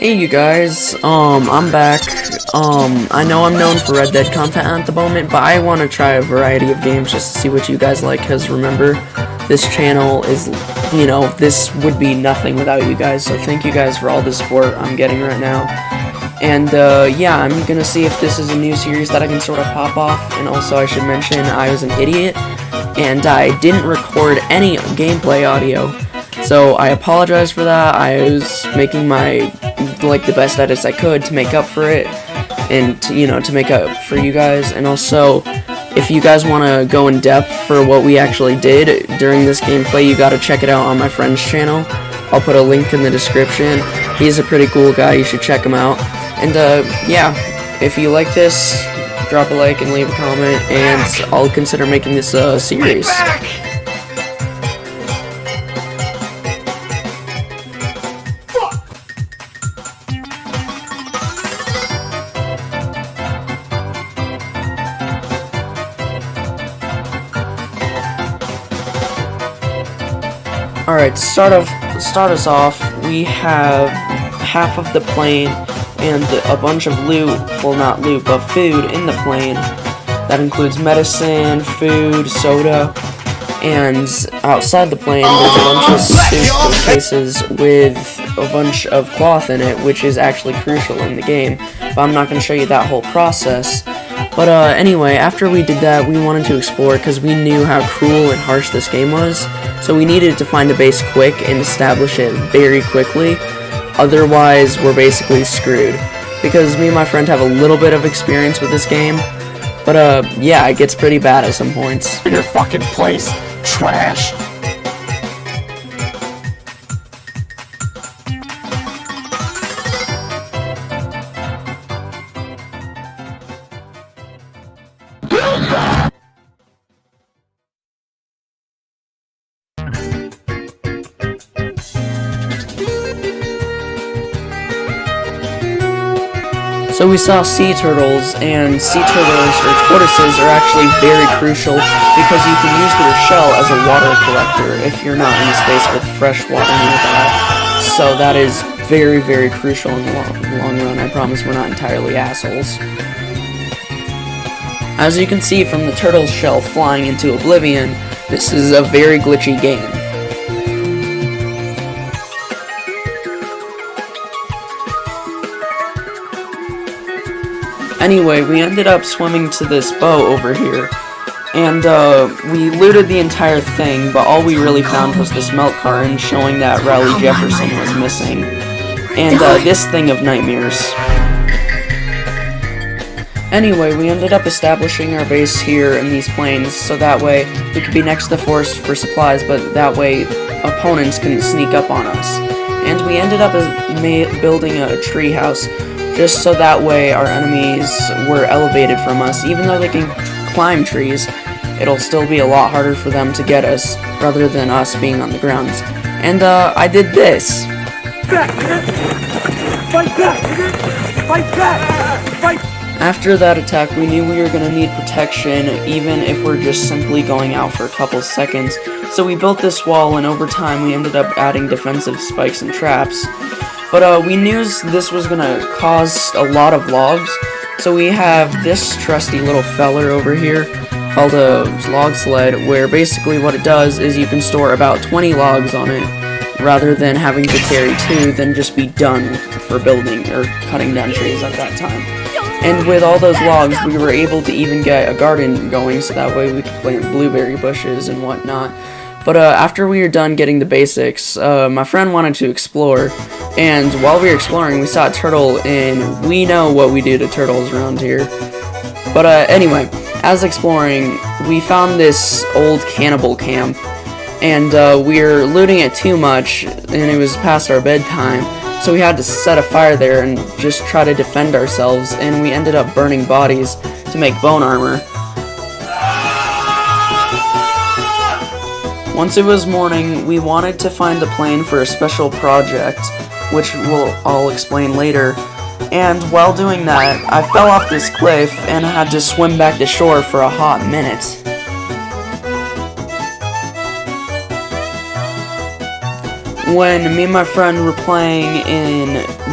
Hey you guys, I'm back. I know I'm known for Red Dead content at the moment, but I want to try a variety of games just to see what you guys like, because remember, this channel is, this would be nothing without you guys, so thank you guys for all the support I'm getting right now. And, yeah, I'm gonna see if this is a new series that I can sort of pop off, and also I should mention I was an idiot, and I didn't record any gameplay audio. So I apologize for that. I was making the best edits I could to make up for it, and to make up for you guys. And also, if you guys want to go in depth for what we actually did during this gameplay, you gotta check it out on my friend's channel. I'll put a link in the description. He's a pretty cool guy. You should check him out. And yeah, if you like this, drop a like and leave a comment, and I'll consider making this a series. Alright, start us off. We have half of the plane and a bunch of loot, well not loot, but food in the plane. That includes medicine, food, soda, and outside the plane there's a bunch of suitcases with a bunch of cloth in it, which is actually crucial in the game, but I'm not going to show you that whole process. But anyway, after we did that, we wanted to explore because we knew how cruel and harsh this game was, so we needed to find a base quick and establish it very quickly. Otherwise, we're basically screwed, because me and my friend have a little bit of experience with this game, but yeah, it gets pretty bad at some points. Your fucking place, trash. So we saw sea turtles, and sea turtles, or tortoises, are actually very crucial because you can use their shell as a water collector if you're not in a space with fresh water nearby. So that is very, very crucial in the long run. I promise we're not entirely assholes. As you can see from the turtle's shell flying into oblivion, this is a very glitchy game. Anyway, we ended up swimming to this boat over here, and we looted the entire thing, but all we really found was this milk carton showing that Raleigh Jefferson was missing, and this thing of nightmares. Anyway, we ended up establishing our base here in these plains, so that way we could be next to the forest for supplies, but that way opponents couldn't sneak up on us. And we ended up building a tree house, just so that way our enemies were elevated from us. Even though they can climb trees, it'll still be a lot harder for them to get us, rather than us being on the ground. And I did this. After that attack, we knew we were going to need protection, even if we're just simply going out for a couple seconds. So we built this wall, and over time we ended up adding defensive spikes and traps. But we knew this was gonna cause a lot of logs, so we have this trusty little feller over here called a log sled, where basically what it does is you can store about 20 logs on it, rather than having to carry 2, then just be done for building or cutting down trees at that time. And with all those logs, we were able to even get a garden going, so that way we could plant blueberry bushes and whatnot. But after we were done getting the basics, my friend wanted to explore, and while we were exploring, we saw a turtle, and we know what we do to turtles around here. But anyway, as exploring, we found this old cannibal camp, and we were looting it too much, and it was past our bedtime, so we had to set a fire there and just try to defend ourselves, and we ended up burning bodies to make bone armor. Once it was morning, we wanted to find a plane for a special project, which I'll explain later, and while doing that, I fell off this cliff and had to swim back to shore for a hot minute. when me and my friend were playing in